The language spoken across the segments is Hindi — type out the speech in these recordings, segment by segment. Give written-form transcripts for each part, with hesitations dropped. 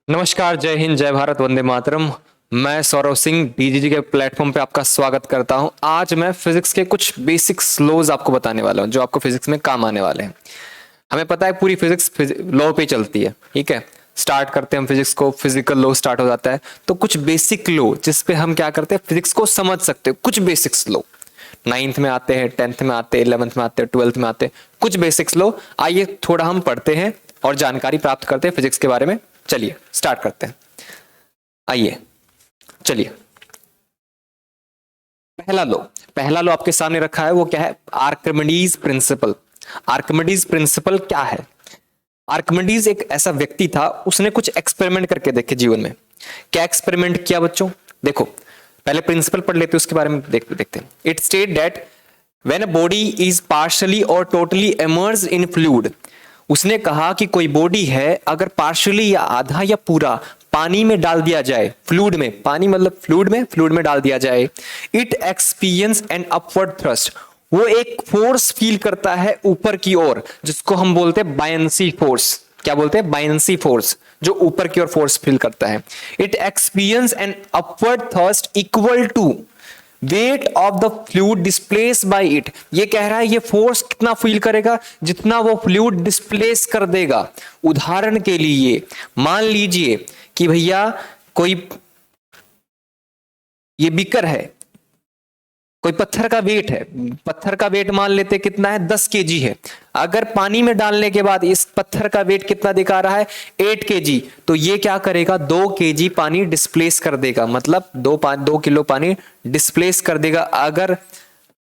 नमस्कार, जय हिंद, जय भारत, वंदे मातरम। मैं सौरव सिंह डीजीजी के प्लेटफॉर्म पे आपका स्वागत करता हूं। आज मैं फिजिक्स के कुछ बेसिक लॉज आपको बताने वाला हूं जो आपको फिजिक्स में काम आने वाले हैं। हमें पता है पूरी फिजिक्स लॉ पे चलती है, ठीक है। स्टार्ट करते हैं हम फिजिक्स को, फिजिकल लॉ स्टार्ट हो जाता है, तो कुछ बेसिक लॉ जिसपे हम क्या करते हैं, फिजिक्स को समझ सकते हैं। कुछ बेसिक्स लॉ 9th में आते हैं, 10th में आते हैं, 11th में आते हैं, 12th में आते हैं, कुछ बेसिक्स लॉ। आइए थोड़ा हम पढ़ते हैं और जानकारी प्राप्त करते हैं फिजिक्स के बारे में। चलिए स्टार्ट करते हैं। आइए चलिए, पहला लो आपके सामने रखा है, वो क्या है? Archimedes principal. आर्किमिडीज प्रिंसिपल क्या है? आर्किमिडीज एक ऐसा व्यक्ति था, उसने कुछ एक्सपेरिमेंट करके देखे जीवन में। क्या एक्सपेरिमेंट किया बच्चों? देखो, पहले प्रिंसिपल पढ़ लेते हैं, उसके बारे में देखते हैं। It state that when a body is partially और टोटली इमर्स्ड इन फ्लूइड। उसने कहा कि कोई बॉडी है, अगर पार्शियली या आधा या पूरा पानी में डाल दिया जाए, फ्लूइड में, पानी मतलब फ्लूइड में डाल दिया जाए, it experience an upward thrust. वो एक फोर्स फील करता है ऊपर की ओर, जिसको हम बोलते हैं बायंसी फोर्स। क्या बोलते हैं? बायंसी फोर्स, जो ऊपर की ओर फोर्स फील करता है। It experience an upward thrust equal to weight of the fluid displace by it. ये कह रहा है ये फोर्स कितना फील करेगा? जितना वो फ्लूइड डिस्प्लेस कर देगा। उदाहरण के लिए मान लीजिए कि भैया कोई ये बीकर है, कोई पत्थर का वेट है, पत्थर का वेट मान लेते कितना है? 10 केजी है। अगर पानी में डालने के बाद इस पत्थर का वेट कितना दिखा रहा है? 8 केजी। तो ये क्या करेगा? 2 केजी पानी डिस्प्लेस कर देगा, मतलब 2 किलो पानी डिस्प्लेस कर देगा। अगर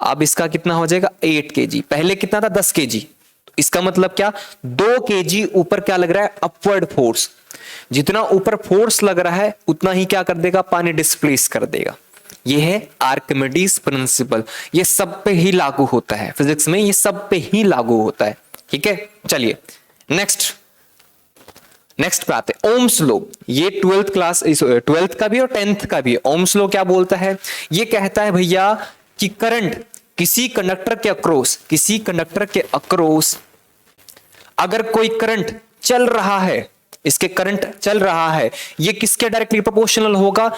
अब इसका कितना हो जाएगा? 8 केजी। पहले कितना था? 10 केजी। इसका मतलब क्या? 2 केजी ऊपर क्या लग रहा है? Upward force. जितना ऊपर फोर्स लग रहा है उतना ही क्या कर देगा? पानी डिस्प्लेस कर देगा। ये है आर्किमिडीज प्रिंसिपल। ये सब पे ही लागू होता है फिजिक्स में, ये सब पे ही लागू होता है, ठीक है। चलिए नेक्स्ट पे आते हैं। Ohm's law. ये 12th का भी और 10th का भी है। ओम्स लॉ क्या बोलता है? ये कहता है भैया कि करंट किसी कंडक्टर के अक्रॉस अगर कोई करंट चल रहा है, इसके करंट चल रहा है, ये किसके डायरेक्टली प्रोपोर्शनल होगा?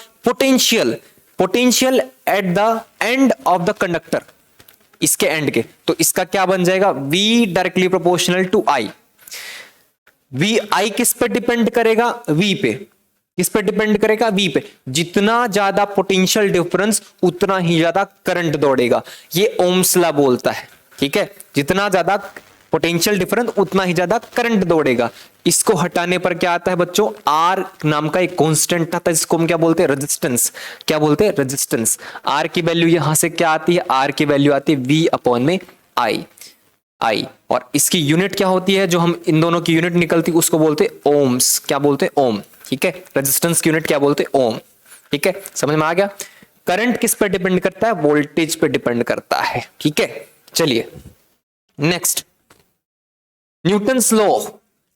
Potential at the end of the conductor, इसके एंड के। तो इसका क्या बन जाएगा? V directly proportional to I। V I किस पे डिपेंड करेगा? V पे। किस पे डिपेंड करेगा? V पे। जितना ज्यादा पोटेंशियल डिफरेंस उतना ही ज्यादा करंट दौड़ेगा, ये ओम्स लॉ बोलता है, ठीक है। जितना ज्यादा पोटेंशियल डिफरेंस उतना ही ज्यादा करंट दौड़ेगा। इसको हटाने पर क्या आता है बच्चों? आर नाम का एक कांस्टेंट आता है, इसको हम क्या बोलते हैं? रेजिस्टेंस। क्या बोलते हैं? रेजिस्टेंस। आर की वैल्यू यहां से क्या आती है? आर की वैल्यू आती है V अपॉन में I। और इसकी यूनिट क्या होती है? जो हम इन दोनों की यूनिट निकलती उसको बोलते हैं ओम्स। क्या बोलते हैं? ओम, ठीक है। रेजिस्टेंस की यूनिट क्या बोलते हैं? ओम, ठीक है। समझ में आ गया? करंट किस पर डिपेंड करता है? वोल्टेज पे डिपेंड करता है, ठीक है। चलिए नेक्स्ट, न्यूटन्स लॉ।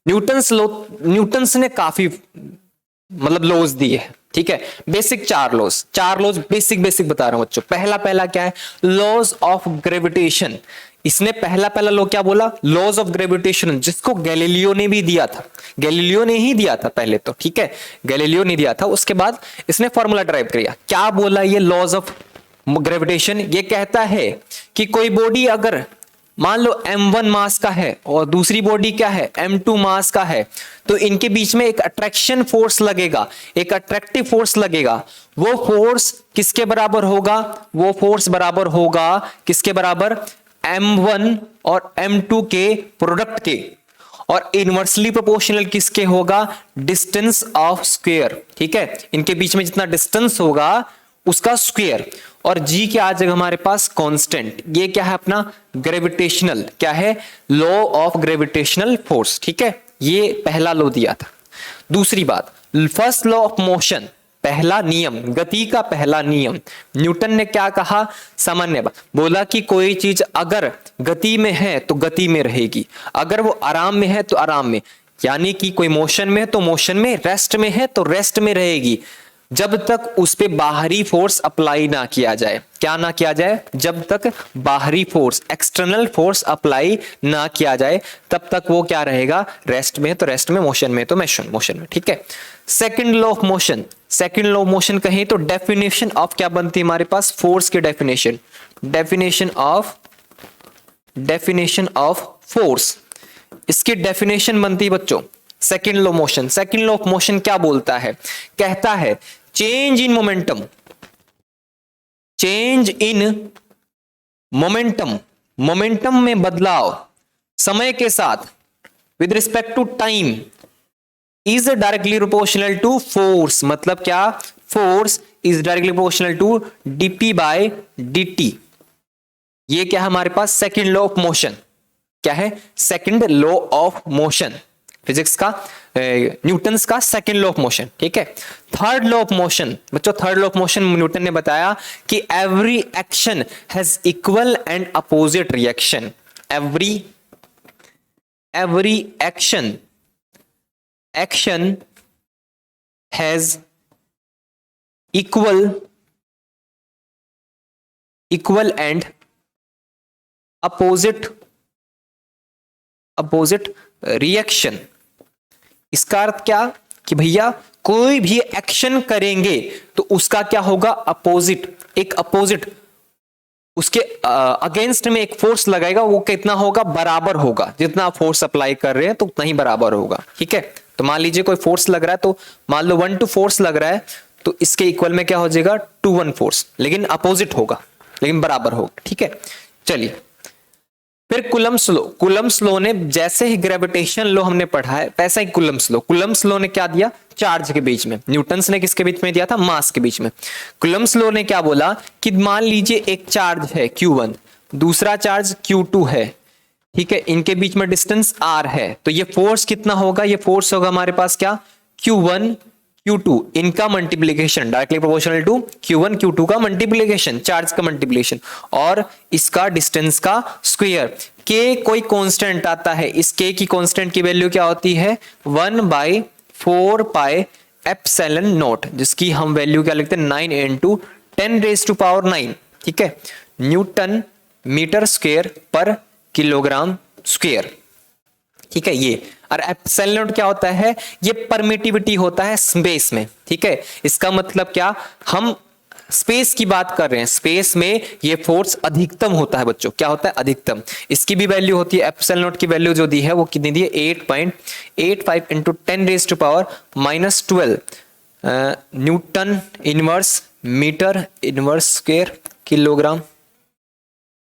न्यूटन्स ने काफी मतलब लॉज दिए हैं, ठीक है। बेसिक चार लॉज बेसिक बता रहा हूं बच्चों। पहला क्या है? Laws of gravitation. इसने पहला लॉ क्या बोला? लॉज ऑफ ग्रेविटेशन, जिसको गैलीलियो ने भी दिया था। गैलीलियो ने ही दिया था पहले तो, ठीक है। गैलीलियो ने दिया था, उसके बाद इसने फॉर्मूला ड्राइव किया। क्या बोला ये लॉज ऑफ ग्रेविटेशन? ये कहता है कि कोई बॉडी अगर मान लो m1 मास का है और दूसरी बॉडी क्या है? m2 मास का है, तो इनके बीच में एक अट्रैक्शन फोर्स लगेगा, एक अट्रैक्टिव फोर्स लगेगा। वो फोर्स किसके बराबर होगा? वो फोर्स बराबर होगा किसके बराबर? m1 और m2 के प्रोडक्ट के। और इनवर्सली प्रोपोर्शनल किसके होगा? डिस्टेंस ऑफ स्क्वायर, ठीक है। इनके बीच में जितना डिस्टेंस होगा उसका स्क्वायर। और जी क्या आ जाएगा हमारे पास? कांस्टेंट। ये क्या है अपना? ग्रेविटेशनल। क्या है? लॉ ऑफ ग्रेविटेशनल फोर्स, ठीक है। ये पहला लॉ दिया था। दूसरी बात, फर्स्ट लॉ ऑफ मोशन, पहला नियम, गति का पहला नियम। न्यूटन ने क्या कहा? सामान्य बोला कि कोई चीज अगर गति में है तो गति में रहेगी, अगर वो आराम में है तो आराम में, यानी कि कोई मोशन में है तो मोशन में, रेस्ट में है तो रेस्ट में रहेगी। जब तक उस पे बाहरी फोर्स अप्लाई ना किया जाए। क्या ना किया जाए? जब तक बाहरी फोर्स, एक्सटर्नल फोर्स अप्लाई ना किया जाए तब तक वो क्या रहेगा? रेस्ट में। तो रेस्ट में, मोशन में तो मोशन में। ठीक है। Second law of motion, second law of motion कहें तो डेफिनेशन ऑफ क्या बनती है हमारे पास? फोर्स की डेफिनेशन, डेफिनेशन ऑफ फोर्स। इसकी डेफिनेशन बनती है बच्चों second law motion. Second law of motion क्या बोलता है? कहता है change in momentum, change in momentum, momentum में बदलाव समय के साथ with respect to time is directly proportional to force. मतलब क्या? Force is directly proportional to dp by dt। ये क्या है हमारे पास? Second law of motion. क्या है? Second law of motion, physics का, न्यूटन्स का सेकंड लॉ ऑफ मोशन। ठीक है। थर्ड लॉ ऑफ मोशन बच्चों, third law of motion Newton ने बताया कि every action has equal and opposite reaction. Every action has equal and opposite reaction. इसका अर्थ क्या? कि भैया कोई भी एक्शन करेंगे तो उसका क्या होगा? अपोजिट, एक अपोजिट, उसके अगेंस्ट में एक फोर्स लगाएगा, वो कितना होगा? बराबर होगा। जितना फोर्स अप्लाई कर रहे हैं तो उतना ही बराबर होगा। ठीक है। तो मान लीजिए कोई फोर्स लग रहा है, तो मान लो 1 to फोर्स लग रहा है, तो इसके इक्वल में क्या हो जाएगा? 2 1 फोर्स, लेकिन अपोजिट होगा, लेकिन बराबर होगा। ठीक है। चलिए फिर कुलम्ब्स लॉ। कुलम्ब्स लॉ ने, जैसे ही ग्रेविटेशन लॉ हमने पढ़ा है वैसा ही कुलम्ब्स लॉ। कुलम्ब्स लॉ ने क्या दिया? चार्ज के बीच में। न्यूटन्स ने किसके बीच में दिया था? मास के बीच में। कुलम्ब्स लॉ ने क्या बोला कि मान लीजिए एक चार्ज है Q1, दूसरा चार्ज Q2 है। ठीक है। इनके बीच में डिस्टेंस r है, तो ये फोर्स कितना होगा? ये फोर्स होगा हमारे पास क्या? Q1 Q2, इनका multiplication, directly proportional to Q1 Q2 का मल्टीप्लीकेशन, चार्ज का मल्टीप्लीकेशन, और इसका डिस्टेंस का स्क्वायर। k कोई कांस्टेंट आता है, इस k की कांस्टेंट की वैल्यू क्या होती है? 1/4 पाई एप्सिलॉन नॉट, जिसकी हम वैल्यू क्या लिखते हैं? 9 into 10⁻⁹। ठीक है। न्यूटन मीटर स्क्वायर पर किलोग्राम स्क्वायर। ठीक है। ये और एप्सिलॉन नॉट क्या होता है? ये परमिटिविटी होता है स्पेस में। ठीक है। इसका मतलब क्या? हम स्पेस की बात कर रहे हैं, स्पेस में ये फोर्स अधिकतम होता है बच्चों। क्या होता है? अधिकतम। इसकी भी वैल्यू होती है, एप्सिलॉन नॉट की वैल्यू जो दी है वो कितनी दी है? 8.85 into 10⁻⁻12 newton inverse metre inverse square kilogram.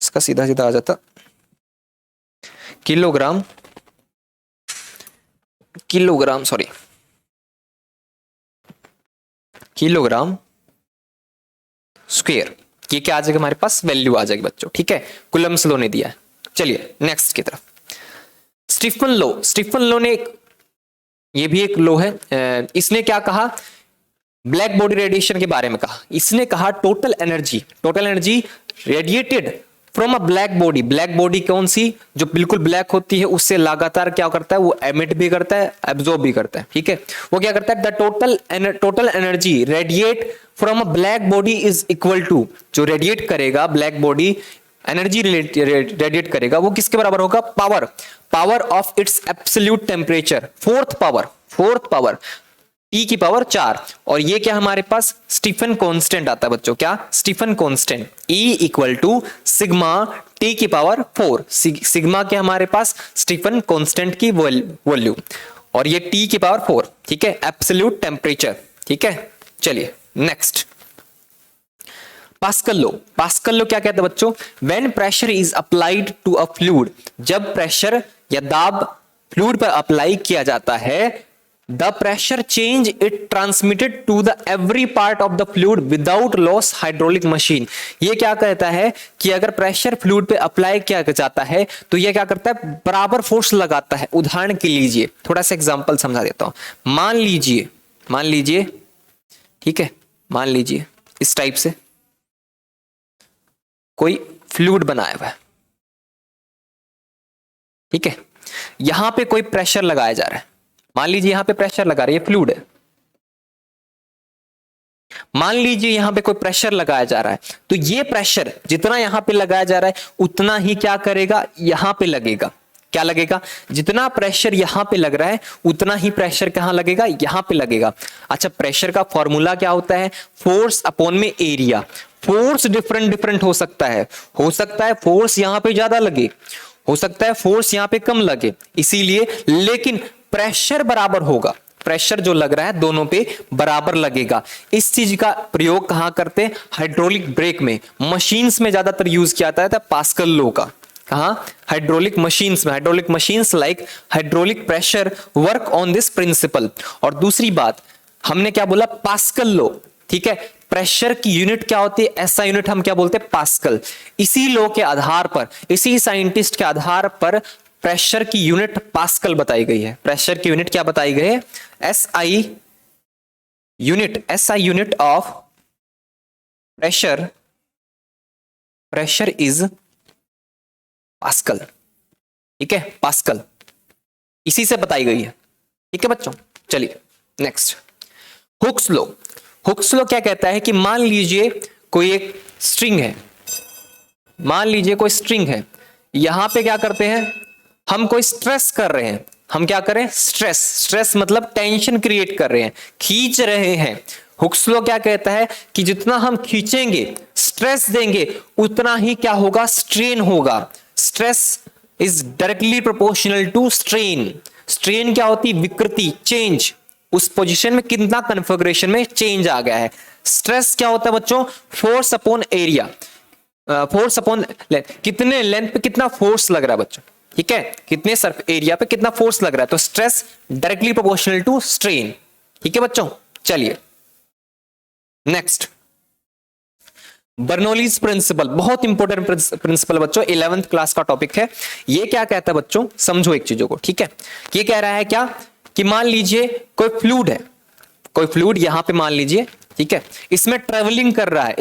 इसका सीधा सीधा आ जाता किलोग्राम स्क्वायर। ये क्या आ जाएगा हमारे पास? वैल्यू आ जाएगी बच्चों। ठीक है। कुलम्ब्स लॉ ने दिया है। चलिए नेक्स्ट की तरफ। Stephen law. स्टीफन लॉ ने ये भी एक लॉ है। इसने क्या कहा? ब्लैक बॉडी रेडिएशन के बारे में कहा। इसने कहा total energy radiated from a black body. Black body कौन सी? जो बिल्कुल ब्लैक होती है, उससे लगातार क्या करता है? वो एमिट भी करता है, एब्जॉर्ब भी करता है। ठीक है। वो क्या करता है? The total energy radiate from a black body is equal to, जो रेडिएट करेगा ब्लैक बॉडी, एनर्जी रेडिएट करेगा, वो किसके बराबर होगा? Power of its absolute temperature, fourth power T की पावर 4। और ये क्या हमारे पास? स्टीफन कांस्टेंट आता है बच्चों। क्या? Stefan constant E equal to sigma T की पावर 4। सिग्मा के हमारे पास स्टीफन कांस्टेंट की वैल्यू, और ये T की पावर 4। ठीक है। Absolute temperature. ठीक है। चलिए next, Pascal law. Pascal law क्या कहता है बच्चों? When pressure is applied to a fluid, जब प्रेशर या दाब फ्लूइड पर अप्लाई किया जाता है, the pressure change it transmitted to the every part of the fluid without loss hydraulic machine. ये क्या कहता है कि अगर प्रेशर फ्लूइड पे अप्लाई किया जाता है तो ये क्या करता है? बराबर फोर्स लगाता है। उदाहरण के लीजिए, थोड़ा सा एग्जांपल समझा देता हूं। मान लीजिए ठीक है, मान लीजिए इस टाइप से कोई फ्लूइड बनाया हुआ है। ठीक है। यहां पे कोई प्रेशर लगाया जा रहा है। मान लीजिए यहां पे प्रेशर लगा रही है, फ्लूइड है। मान लीजिए यहां पे कोई प्रेशर लगाया जा रहा है, तो ये प्रेशर जितना यहां पे लगाया जा रहा है उतना ही क्या करेगा, यहां पे लगेगा। क्या लगेगा, जितना प्रेशर यहां पे लग रहा है उतना ही प्रेशर कहां लगेगा, यहां पे लगेगा। अच्छा, प्रेशर का फॉर्मूला क्या होता है, फोर्स अपॉन में एरिया। फोर्स डिफरेंट डिफरेंट हो सकता है फोर्स यहां पे ज्यादा लगे, हो सकता है फोर्स यहां पे कम लगे, इसीलिए, लेकिन प्रेशर बराबर होगा। प्रेशर जो लग रहा है दोनों पे बराबर लगेगा। इस चीज का प्रयोग कहां करते हैं, हाइड्रोलिक ब्रेक में, मशीन्स में ज्यादातर यूज किया जाता है पास्कल लॉ का। कहां, हाइड्रोलिक मशीन्स में। Hydraulic machines like hydraulic pressure work on this principle. और दूसरी बात हमने क्या बोला, पास्कल लॉ, ठीक है। प्रेशर की यूनिट क्या होती है, ऐसा यूनिट हम क्या बोलते हैं, पास्कल। इसी लॉ के आधार पर, इसी साइंटिस्ट के आधार पर प्रेशर की यूनिट पास्कल बताई गई है। प्रेशर की यूनिट क्या बताई गई है, SI unit of pressure is pascal, ठीक है, पास्कल इसी से बताई गई है, ठीक है बच्चों। चलिए next, Hooke's law. Hooke's law क्या कहता है कि मान लीजिए कोई एक स्ट्रिंग है, मान लीजिए कोई स्ट्रिंग है, यहां पे क्या करते हैं हम, कोई स्ट्रेस कर रहे हैं, हम क्या करें, स्ट्रेस मतलब टेंशन क्रिएट कर रहे हैं, खींच रहे हैं। हुक्स लॉ क्या कहता है कि जितना हम खींचेंगे, स्ट्रेस देंगे, उतना ही क्या होगा, स्ट्रेन होगा। Stress is directly proportional to strain. Strain क्या होती, विकृति, चेंज, उस पोजीशन में कितना कन्फिगरेशन में चेंज आ गया है। स्ट्रेस क्या होता है बच्चों, force upon area, force upon कितने लेंथ पे कितना फोर्स लग रहा है बच्चों, ठीक है, कितने सरफ एरिया पे कितना फोर्स लग रहा है, तो stress directly proportional to strain, ठीक है बच्चों। चलिए नेक्स्ट, बर्नौलीज प्रिंसिपल, बहुत इंपॉर्टेंट प्रिंसिपल बच्चों, 11th क्लास का टॉपिक है। ये क्या कहता है बच्चों, समझो एक चीजों को, ठीक है। ये कह रहा है क्या कि मान लीजिए कोई फ्लूइड है, कोई फ्लूइड यहां पे मान लीजिए, ठीक है, इसमें ट्रेवलिंग कर रहा है,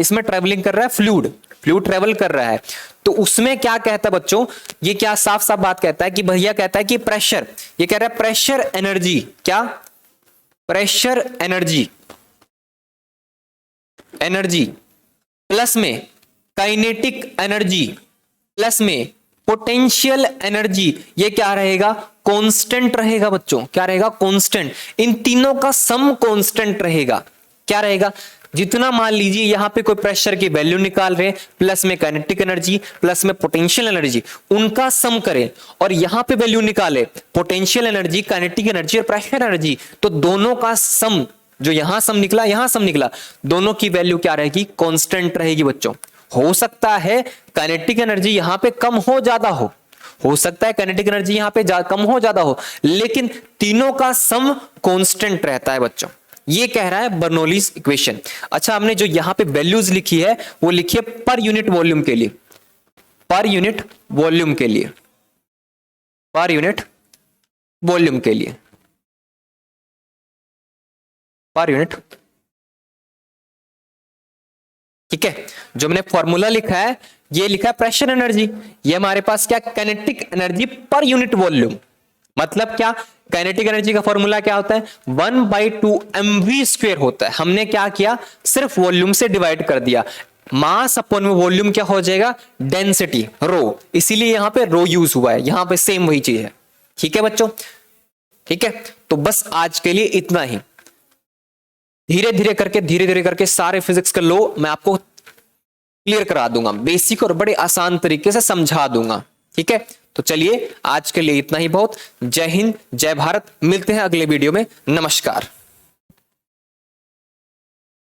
फ्लूइड ट्रेवल कर रहा है, तो उसमें क्या कहता है बच्चों, ये क्या साफ साफ बात कहता है कि भैया कहता है कि प्रेशर, ये कह रहा है प्रेशर एनर्जी, क्या, प्रेशर एनर्जी प्लस में काइनेटिक एनर्जी प्लस में पोटेंशियल एनर्जी, ये क्या रहेगा, कांस्टेंट रहेगा बच्चों। क्या रहेगा, कांस्टेंट। इन तीनों का सम कांस्टेंट रहेगा। क्या रहेगा, जितना मान लीजिए यहां पे कोई प्रेशर की वैल्यू निकाल रहे हैं, प्लस में काइनेटिक एनर्जी प्लस में पोटेंशियल एनर्जी, उनका सम करें और यहां पे वैल्यू निकाले, पोटेंशियल एनर्जी, काइनेटिक एनर्जी और प्रेशर एनर्जी, तो दोनों का सम, जो यहां सम निकला यहां सम निकला, दोनों की वैल्यू क्या रहेगी, कांस्टेंट रहेगी बच्चों। हो सकता है काइनेटिक एनर्जी यहां पे कम हो ज्यादा हो सकता है काइनेटिक एनर्जी यहां पे कम हो ज्यादा हो, लेकिन तीनों का सम कांस्टेंट रहता है बच्चों। ये कह रहा है बर्नौलीज इक्वेशन। अच्छा, हमने जो यहां पे वैल्यूज लिखी है वो लिखी है पर यूनिट वॉल्यूम के लिए, पर यूनिट वॉल्यूम के लिए, पर यूनिट वॉल्यूम के लिए, पर यूनिट, ठीक है। जो मैंने फॉर्मूला लिखा है, ये लिखा है प्रेशर एनर्जी, ये हमारे पास क्या, kinetic energy per unit volume. मतलब क्या, काइनेटिक एनर्जी का फॉर्मूला क्या होता है, 1/2 mv² होता है। हमने क्या किया, सिर्फ वॉल्यूम से डिवाइड कर दिया, मास अपॉन में वॉल्यूम क्या हो जाएगा, डेंसिटी, रो, इसीलिए यहां पे रो यूज हुआ है, यहां पे सेम वही चीज है, ठीक है बच्चों, ठीक है। तो बस आज के लिए इतना ही। धीरे धीरे करके सारे फिजिक्स के लॉ मैं आपको क्लियर करा दूंगा, बेसिक और बड़े आसान तरीके से समझा दूंगा, ठीक है। तो चलिए आज के लिए इतना ही बहुत। जय हिंद, जय भारत, मिलते हैं अगले वीडियो में। नमस्कार।